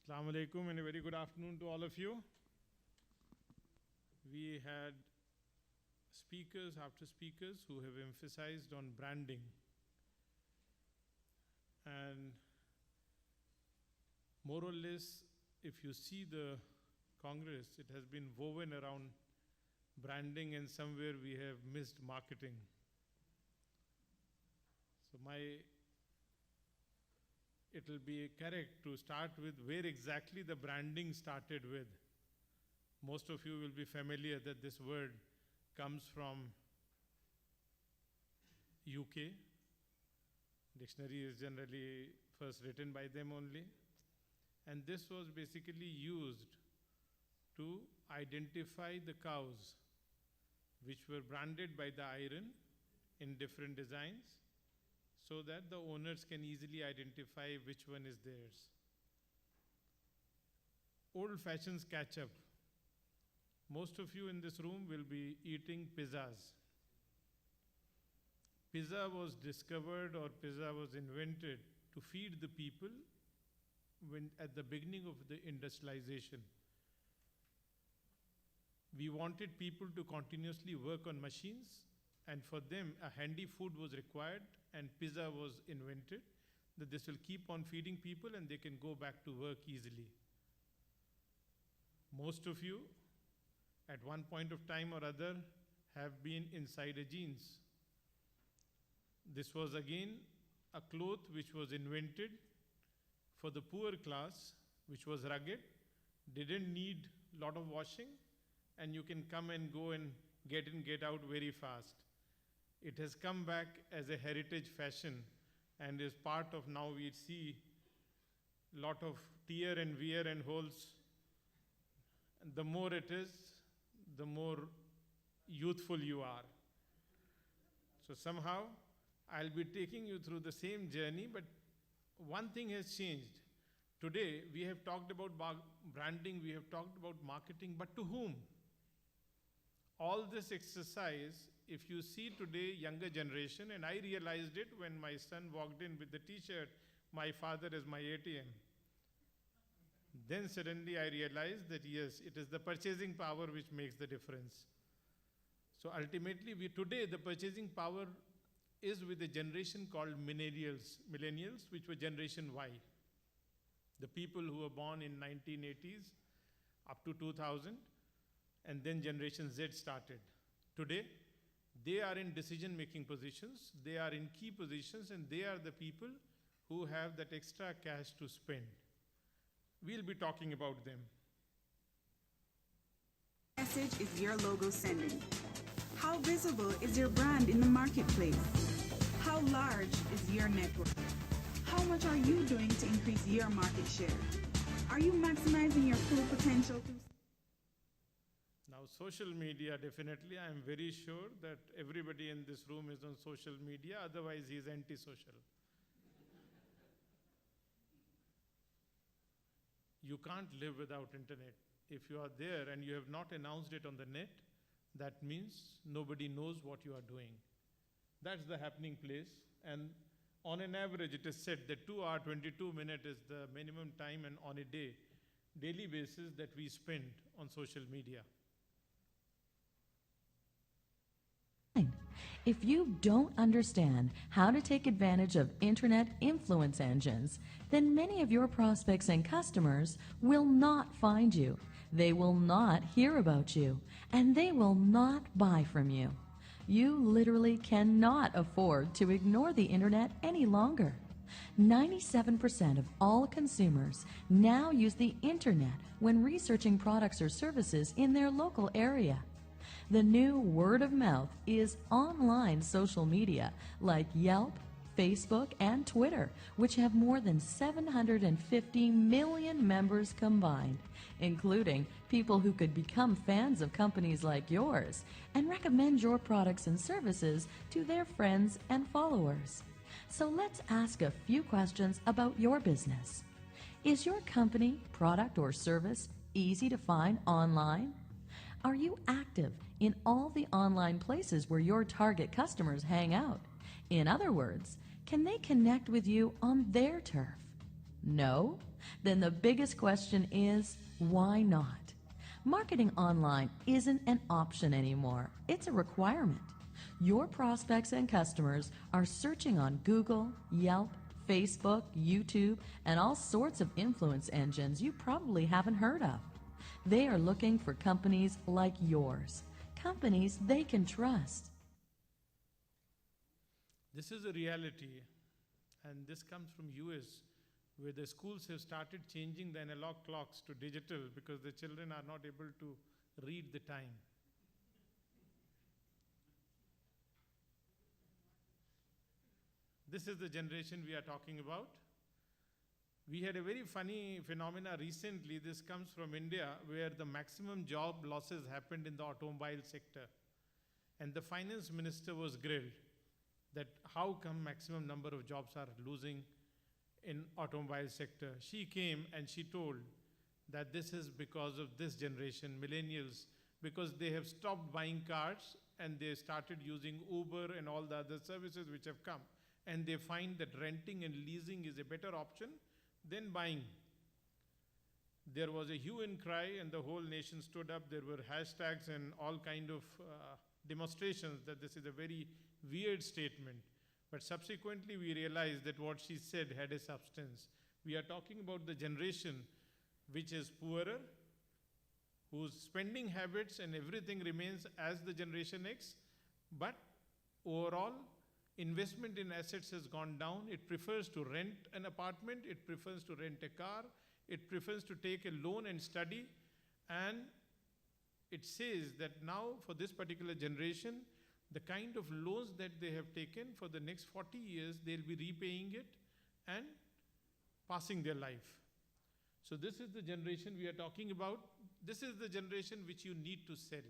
Assalamu alaikum and a very good afternoon to all of you. We had speakers after speakers who have emphasized on branding. And more or less, if you see the Congress, it has been woven around branding, and somewhere we have missed marketing. So it will be correct to start with where exactly the branding started with. Most of you will be familiar that this word comes from UK. Dictionary is generally first written by them only. And this was basically used to identify the cows which were branded by the iron in different designs, so that the owners can easily identify which one is theirs. Old fashions catch up. Most of you in this room will be eating pizzas. Pizza was discovered, or pizza was invented to feed the people at the beginning of the industrialization. We wanted people to continuously work on machines, and for them a handy food was required, and pizza was invented, that this will keep on feeding people and they can go back to work easily. Most of you at one point of time or other have been inside a jeans. This was again a cloth which was invented for the poor class, which was rugged, didn't need lot of washing, and you can come and go and get in, get out very fast. It has come back as a heritage fashion and is part of, now we see lot of tear and wear and holes. And the more it is, the more youthful you are. So somehow I'll be taking you through the same journey, but one thing has changed. Today we have talked about branding, we have talked about marketing, but to whom? All this exercise, if you see today younger generation, and I realized it when my son walked in with the t-shirt, "My father is my ATM." Then suddenly I realized that yes, it is the purchasing power which makes the difference. So ultimately today the purchasing power is with a generation called millennials, which were Generation Y. The people who were born in 1980s up to 2000, and then Generation Z started. Today, they are in decision-making positions, they are in key positions, and they are the people who have that extra cash to spend. We'll be talking about them. Message is your logo sending? How visible is your brand in the marketplace? How large is your network? How much are you doing to increase your market share? Are you maximizing your full potential? Now, social media, definitely, I am very sure that everybody in this room is on social media, otherwise he is anti-social. You can't live without internet. If you are there and you have not announced it on the net, that means nobody knows what you are doing. That's the happening place, and on an average it is said that 2 hours 22 minutes is the minimum time, and on a daily basis, that we spend on social media. If you don't understand how to take advantage of internet influence engines, then many of your prospects and customers will not find you. They will not hear about you, and they will not buy from you. You literally cannot afford to ignore the internet any longer. 97% of all consumers now use the internet when researching products or services in their local area. The new word of mouth is online social media like Yelp, Facebook, and Twitter, which have more than 750 million members combined, including people who could become fans of companies like yours and recommend your products and services to their friends and followers. So let's ask a few questions about your business. Is your company, product, or service easy to find online? Are you active in all the online places where your target customers hang out? In other words, can they connect with you on their turf? No? then the biggest question is, why not? Marketing online isn't an option anymore. It's a requirement. Your prospects and customers are searching on Google, Yelp, Facebook, YouTube, and all sorts of influence engines you probably haven't heard of. They are looking for companies like yours, companies they can trust. This is a reality, and this comes from US, where the schools have started changing the analog clocks to digital because the children are not able to read the time. This is the generation we are talking about. We had a very funny phenomena recently. This comes from India, where the maximum job losses happened in the automobile sector. And the finance minister was grilled that how come maximum number of jobs are losing in automobile sector. She came and she told that this is because of this generation, millennials, because they have stopped buying cars and they started using Uber and all the other services which have come. And they find that renting and leasing is a better option than buying. There was a hue and cry and the whole nation stood up. There were hashtags and all kind of demonstrations that this is a very weird statement. But subsequently we realized that what she said had a substance. We are talking about the generation which is poorer, whose spending habits and everything remains as the Generation X, but overall investment in assets has gone down. It prefers to rent an apartment, it prefers to rent a car, it prefers to take a loan and study, and it says that now for this particular generation, the kind of loans that they have taken for the next 40 years, they'll be repaying it and passing their life. So this is the generation we are talking about. This is the generation which you need to sell.